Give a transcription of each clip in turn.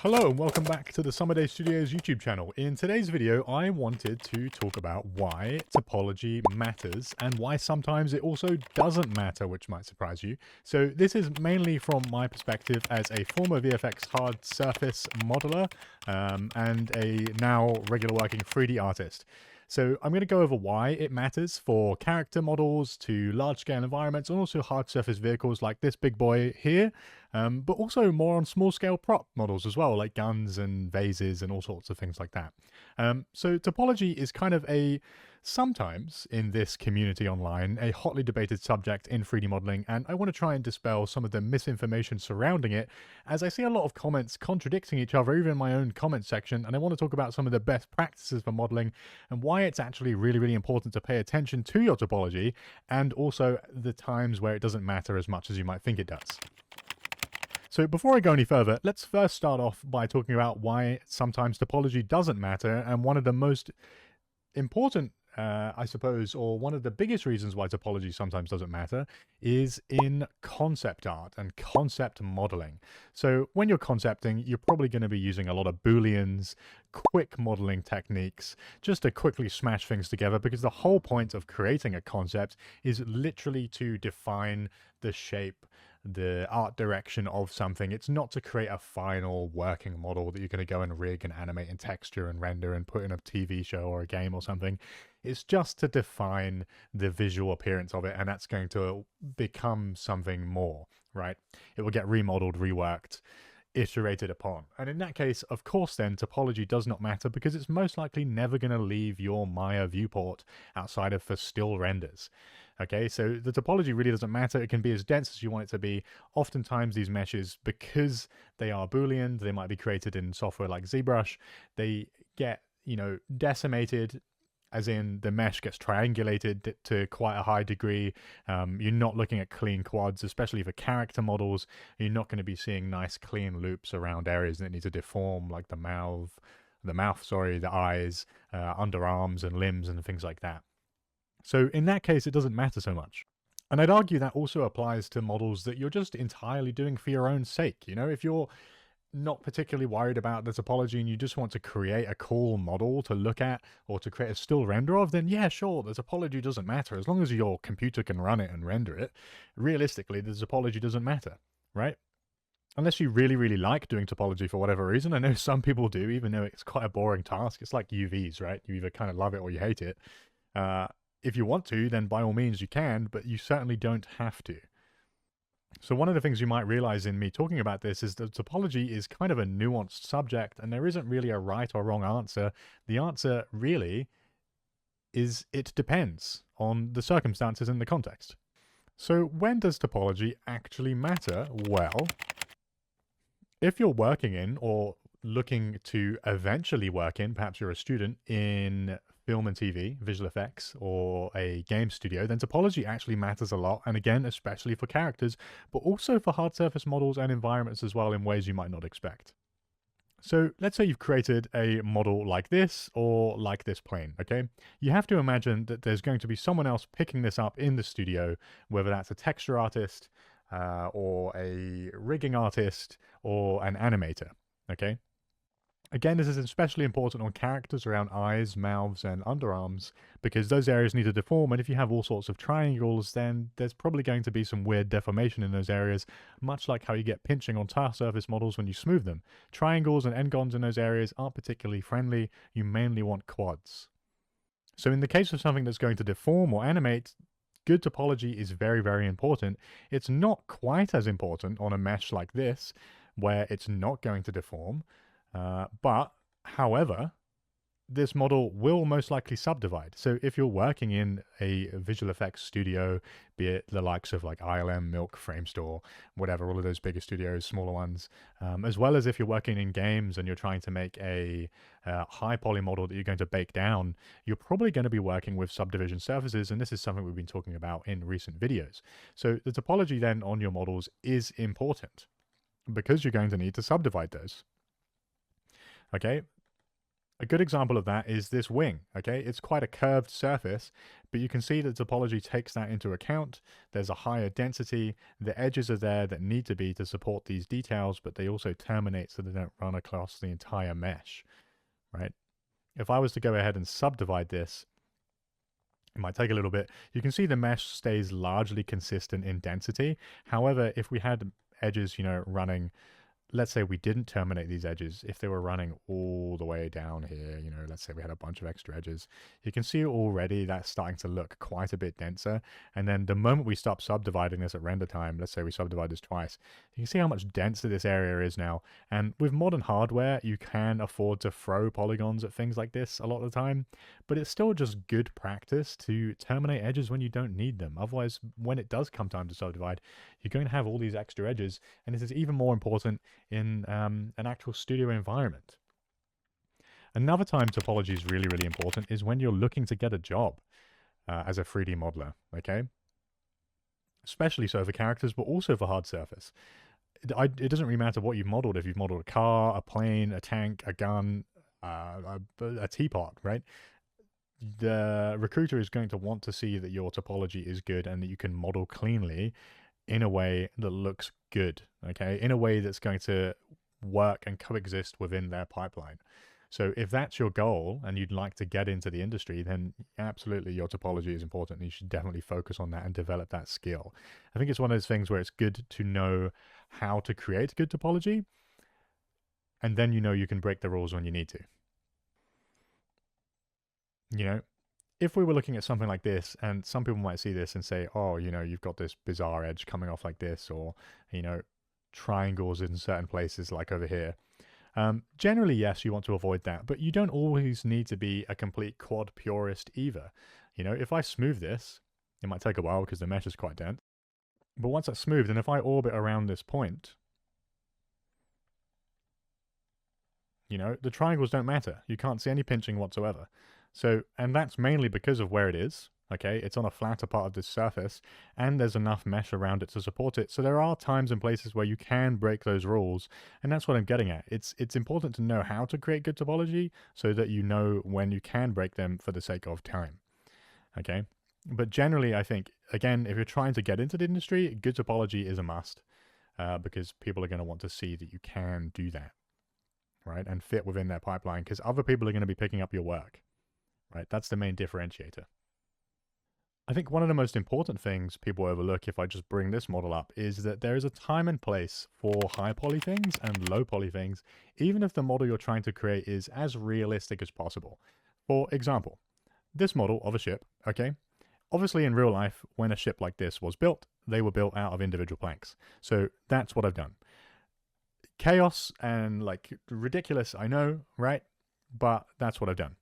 Hello and welcome back to the Summer Day Studios YouTube channel. In today's video, I wanted to talk about why topology matters and why sometimes it also doesn't matter, which might surprise you. So this is mainly from my perspective as a former VFX hard surface modeler and a now regular working 3D artist. So I'm going to go over why it matters for character models to large-scale environments and also hard surface vehicles like this big boy here, but also more on small-scale prop models as well, like guns and vases and all sorts of things like that. So topology is kind of sometimes in this community online, a hotly debated subject in 3D modeling, and I want to try and dispel some of the misinformation surrounding it, as I see a lot of comments contradicting each other, even in my own comment section, and I want to talk about some of the best practices for modeling and why it's actually really, really important to pay attention to your topology, and also the times where it doesn't matter as much as you might think it does. So before I go any further, let's first start off by talking about why sometimes topology doesn't matter, and one of the most important I suppose, or one of the biggest reasons why topology sometimes doesn't matter is in concept art and concept modeling. So when you're concepting, you're probably going to be using a lot of booleans, quick modeling techniques, just to quickly smash things together, because the whole point of creating a concept is literally to define the shape, the art direction of something. It's not to create a final working model that you're going to go and rig and animate and texture and render and put in a TV show or a game or something. It's just to define the visual appearance of it, and that's going to become something more, right? It will get remodeled, reworked, iterated upon. And in that case, of course, then topology does not matter, because it's most likely never going to leave your Maya viewport outside of for still renders. Okay, so the topology really doesn't matter. It can be as dense as you want it to be. Oftentimes these meshes, because they are Boolean, they might be created in software like ZBrush, they get, decimated, as in the mesh gets triangulated to quite a high degree. You're not looking at clean quads, especially for character models. You're not going to be seeing nice clean loops around areas that need to deform, like the eyes, underarms and limbs and things like that. So in that case, it doesn't matter so much. And I'd argue that also applies to models that you're just entirely doing for your own sake. If you're not particularly worried about the topology and you just want to create a cool model to look at or to create a still render of, then yeah, sure, the topology doesn't matter. As long as your computer can run it and render it, realistically, the topology doesn't matter, right? Unless you really, really like doing topology for whatever reason. I know some people do, even though it's quite a boring task. It's like UVs, right? You either kind of love it or you hate it. If you want to, then by all means you can, but you certainly don't have to. So one of the things you might realize in me talking about this is that topology is kind of a nuanced subject, and there isn't really a right or wrong answer. The answer really is it depends on the circumstances and the context. So when does topology actually matter? Well, if you're working in or looking to eventually work in, perhaps you're a student in film and TV, visual effects, or a game studio, then topology actually matters a lot. And again, especially for characters, but also for hard surface models and environments as well in ways you might not expect. So let's say you've created a model like this or like this plane, okay? You have to imagine that there's going to be someone else picking this up in the studio, whether that's a texture artist or a rigging artist or an animator, okay? Again, this is especially important on characters around eyes, mouths, and underarms, because those areas need to deform, and if you have all sorts of triangles, then there's probably going to be some weird deformation in those areas, much like how you get pinching on tile surface models when you smooth them. Triangles and n-gons in those areas aren't particularly friendly. You mainly want quads. So in the case of something that's going to deform or animate, good topology is very, very important. It's not quite as important on a mesh like this, where it's not going to deform. But, however, this model will most likely subdivide. So if you're working in a visual effects studio, be it the likes of like ILM, Milk, Framestore, whatever, all of those bigger studios, smaller ones, as well as if you're working in games and you're trying to make a high poly model that you're going to bake down, you're probably going to be working with subdivision surfaces, and this is something we've been talking about in recent videos. So the topology then on your models is important because you're going to need to subdivide those. Okay, A good example of that is this wing, okay? It's quite a curved surface, but you can see that topology takes that into account. There's a higher density. The edges are there that need to be to support these details, but they also terminate so they don't run across the entire mesh, right? If I was to go ahead and subdivide this, it might take a little bit. You can see the mesh stays largely consistent in density. However, if we had edges, running, let's say we didn't terminate these edges, if they were running all the way down here, let's say we had a bunch of extra edges, you can see already that's starting to look quite a bit denser. And then the moment we stop subdividing this at render time, let's say we subdivide this twice, you can see how much denser this area is now. And with modern hardware, you can afford to throw polygons at things like this a lot of the time, but it's still just good practice to terminate edges when you don't need them. Otherwise, when it does come time to subdivide, you're going to have all these extra edges, and this is even more important in an actual studio environment. Another time topology is really, really important is when you're looking to get a job as a 3D modeler, okay? Especially so for characters, but also for hard surface. It doesn't really matter what you've modeled. If you've modeled a car, a plane, a tank, a gun, a teapot, right? The recruiter is going to want to see that your topology is good and that you can model cleanly in a way that looks good, okay? In a way that's going to work and coexist within their pipeline. So if that's your goal and you'd like to get into the industry, then absolutely your topology is important and you should definitely focus on that and develop that skill. I think it's one of those things where it's good to know how to create good topology, and then you can break the rules when you need to. If we were looking at something like this, and some people might see this and say, oh, you've got this bizarre edge coming off like this, or, triangles in certain places like over here. Generally, yes, you want to avoid that, but you don't always need to be a complete quad purist either. If I smooth this, it might take a while because the mesh is quite dense, but once that's smoothed, and if I orbit around this point, the triangles don't matter. You can't see any pinching whatsoever. So, and that's mainly because of where it is, okay? It's on a flatter part of this surface, and there's enough mesh around it to support it. So there are times and places where you can break those rules, and that's what I'm getting at. It's important to know how to create good topology so that you know when you can break them for the sake of time, okay? But generally, I think, again, if you're trying to get into the industry, good topology is a must, because people are going to want to see that you can do that, right? And fit within their pipeline, because other people are going to be picking up your work. Right, that's the main differentiator. I think one of the most important things people overlook, if I just bring this model up, is that there is a time and place for high poly things and low poly things, even if the model you're trying to create is as realistic as possible. For example, this model of a ship, okay? Obviously in real life, when a ship like this was built, they were built out of individual planks. So that's what I've done. Chaos and like ridiculous, I know, right? But that's what I've done.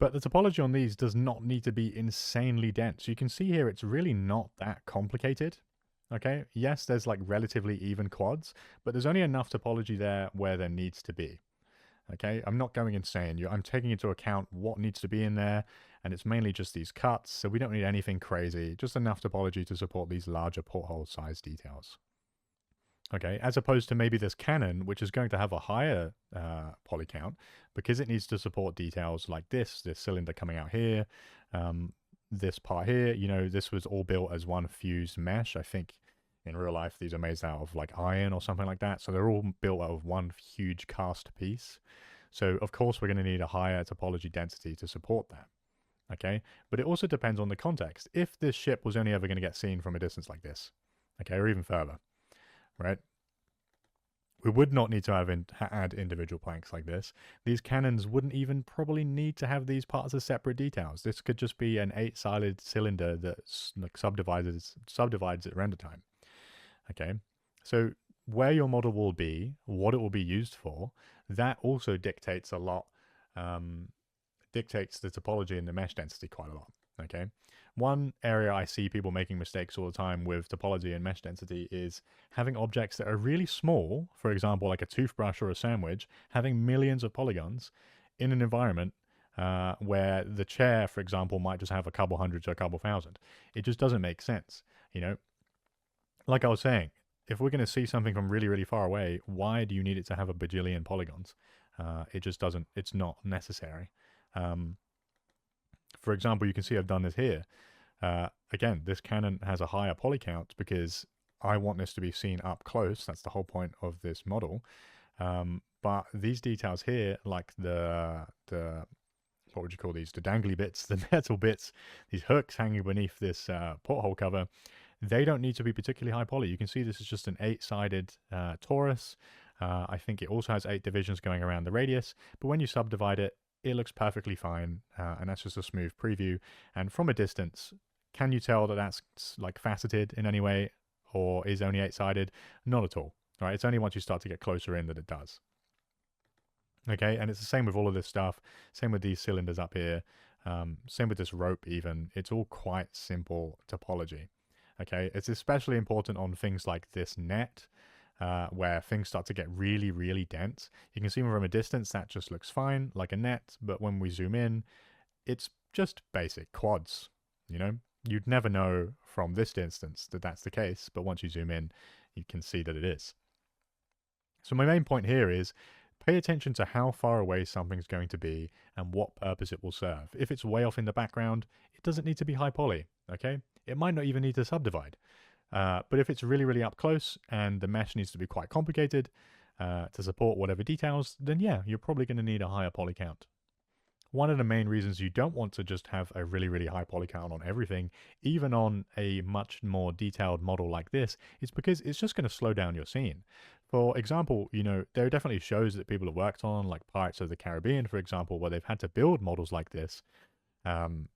But the topology on these does not need to be insanely dense. You can see here it's really not that complicated. Okay, yes, there's like relatively even quads, but there's only enough topology there where there needs to be. Okay, I'm not going insane. I'm taking into account what needs to be in there, and it's mainly just these cuts, so we don't need anything crazy, just enough topology to support these larger porthole size details. Okay, as opposed to maybe this cannon, which is going to have a higher poly count because it needs to support details like this cylinder coming out here, this part here. This was all built as one fused mesh. I think in real life these are made out of like iron or something like that. So they're all built out of one huge cast piece. So of course we're going to need a higher topology density to support that. Okay, but it also depends on the context. If this ship was only ever going to get seen from a distance like this, okay, or even further, right? We would not need to add individual planks like this. These cannons wouldn't even probably need to have these parts as separate details. This could just be an 8-sided cylinder that like subdivides at render time. Okay, so where your model will be, what it will be used for, that also dictates a lot, dictates the topology and the mesh density quite a lot. Okay, one area I see people making mistakes all the time with topology and mesh density is having objects that are really small, for example, like a toothbrush or a sandwich, having millions of polygons in an environment where the chair, for example, might just have a couple hundred to a couple thousand. It just doesn't make sense. Like I was saying, if we're going to see something from really, really far away, why do you need it to have a bajillion polygons? It just doesn't, it's not necessary. For example, you can see I've done this here. Again, this cannon has a higher poly count because I want this to be seen up close. That's the whole point of this model. But these details here, like the what would you call these? The dangly bits, the metal bits, these hooks hanging beneath this porthole cover, they don't need to be particularly high poly. You can see this is just an 8-sided torus. I think it also has 8 divisions going around the radius, but when you subdivide it, it looks perfectly fine, and that's just a smooth preview. And from a distance, can you tell that that's like faceted in any way or is only 8-sided? Not at all. Right? It's only once you start to get closer in that it does. Okay, and it's the same with all of this stuff. Same with these cylinders up here. Same with this rope even. It's all quite simple topology. Okay, it's especially important on things like this net, where things start to get really, really dense. You can see from a distance that just looks fine, like a net, but when we zoom in, it's just basic quads, you know? You'd never know from this distance that that's the case, but once you zoom in, you can see that it is. So my main point here is pay attention to how far away something's going to be and what purpose it will serve. If it's way off in the background, it doesn't need to be high poly, okay? It might not even need to subdivide. But if it's really, really up close and the mesh needs to be quite complicated to support whatever details, then yeah, you're probably going to need a higher poly count. One of the main reasons you don't want to just have a really, really high poly count on everything, even on a much more detailed model like this, is because it's just going to slow down your scene. For example, you know, there are definitely shows that people have worked on, like Pirates of the Caribbean, for example, where they've had to build models like this, and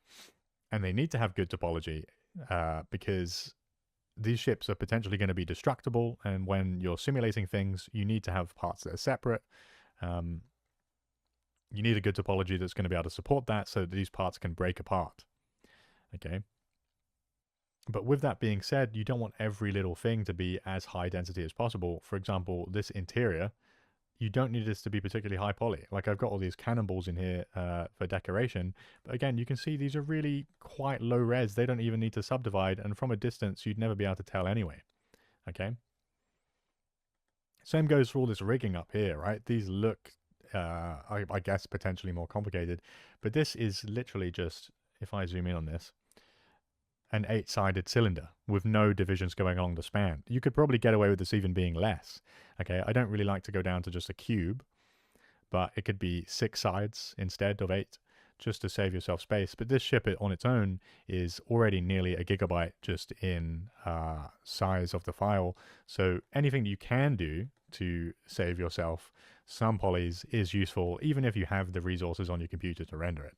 they need to have good topology because these ships are potentially going to be destructible, and when you're simulating things, you need to have parts that are separate. You need a good topology that's going to be able to support that so that these parts can break apart. Okay. But with that being said, you don't want every little thing to be as high density as possible. For example, this interior, you don't need this to be particularly high poly. Like I've got all these cannonballs in here for decoration. But again, you can see these are really quite low res. They don't even need to subdivide. And from a distance, you'd never be able to tell anyway. Okay. Same goes for all this rigging up here, right? These look I guess potentially more complicated, but this is literally just, if I zoom in on this, an 8-sided cylinder with no divisions going along the span. You could probably get away with this even being less. Okay, I don't really like to go down to just a cube, but it could be 6 sides instead of 8, just to save yourself space. But this ship on its own is already nearly a gigabyte just in size of the file. So anything you can do to save yourself some polys is useful, even if you have the resources on your computer to render it.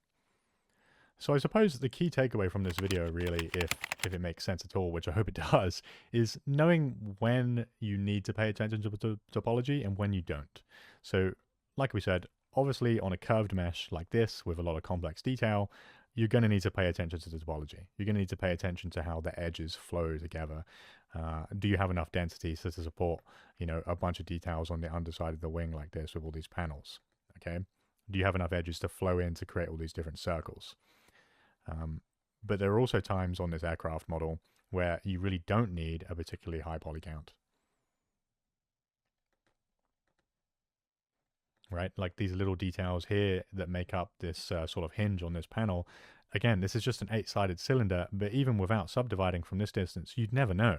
So I suppose the key takeaway from this video, really, if it makes sense at all, which I hope it does, is knowing when you need to pay attention to topology and when you don't. So, like we said, obviously on a curved mesh like this with a lot of complex detail, you're going to need to pay attention to the topology. You're going to need to pay attention to how the edges flow together. Do you have enough density to support, you know, a bunch of details on the underside of the wing like this with all these panels? Okay. Do you have enough edges to flow in to create all these different circles? But there are also times on this aircraft model where you really don't need a particularly high poly count. Right? Like these little details here that make up this sort of hinge on this panel. Again, this is just an 8-sided cylinder, but even without subdividing from this distance, you'd never know.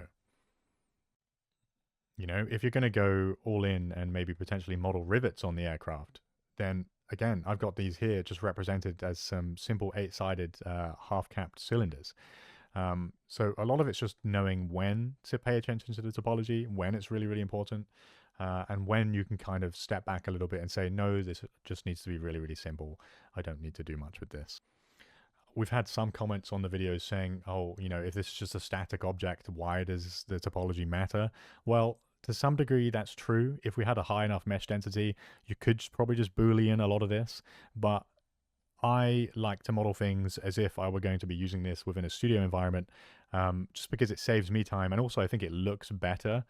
You know, if you're going to go all in and maybe potentially model rivets on the aircraft, then again, I've got these here just represented as some simple 8-sided half-capped cylinders. So a lot of it's just knowing when to pay attention to the topology, when it's really, really important, and when you can kind of step back a little bit and say, no, this just needs to be really, really simple. I don't need to do much with this. We've had some comments on the videos saying, oh, you know, if this is just a static object, why does the topology matter? Well, to some degree, that's true. If we had a high enough mesh density, you could probably just Boolean a lot of this. But I like to model things as if I were going to be using this within a studio environment, just because it saves me time. And also, I think it looks better.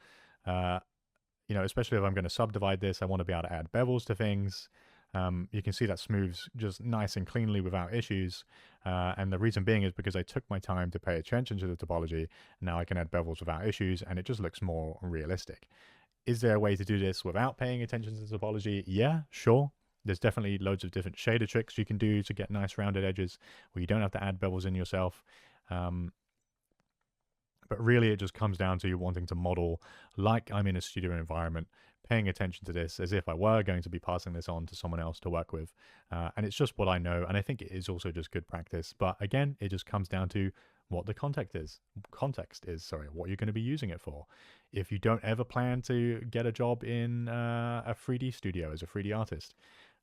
You know, especially if I'm going to subdivide this, I want to be able to add bevels to things. You can see that smooths just nice and cleanly without issues. And the reason being is because I took my time to pay attention to the topology. Now I can add bevels without issues, and it just looks more realistic. Is there a way to do this without paying attention to the topology? Yeah, sure. There's definitely loads of different shader tricks you can do to get nice rounded edges where you don't have to add bevels in yourself. But really, it just comes down to you wanting to model like I'm in a studio environment, paying attention to this as if I were going to be passing this on to someone else to work with. And it's just what I know. And I think it is also just good practice. But again, it just comes down to what the context is, sorry, what you're going to be using it for. If you don't ever plan to get a job in a 3D studio as a 3D artist,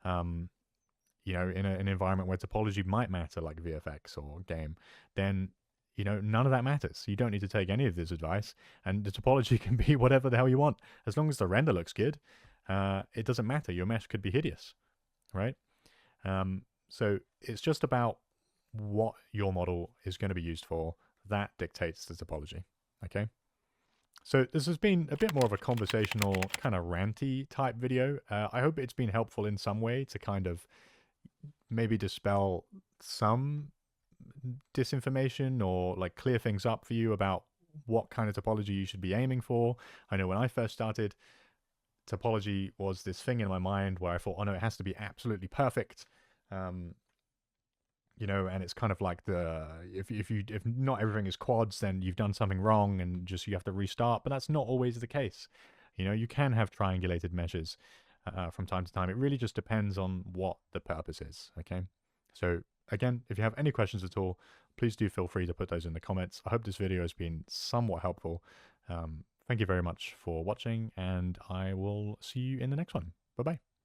you know, in an environment where topology might matter, like VFX or game, then you know, none of that matters. You don't need to take any of this advice, and the topology can be whatever the hell you want. As long as the render looks good, it doesn't matter. Your mesh could be hideous, right? So it's just about what your model is going to be used for. That dictates the topology, okay? So this has been a bit more of a conversational, kind of ranty type video. I hope it's been helpful in some way to kind of maybe dispel some disinformation or like clear things up for you about what kind of topology you should be aiming for. I know when I first started, topology was this thing in my mind where I thought, oh no, it has to be absolutely perfect. You know, and it's kind of like if not everything is quads, then you've done something wrong and just you have to restart. But that's not always the case. You know, you can have triangulated meshes from time to time. It really just depends on what the purpose is. Okay, so again, if you have any questions at all, please do feel free to put those in the comments. I hope this video has been somewhat helpful. Thank you very much for watching, and I will see you in the next one. Bye bye.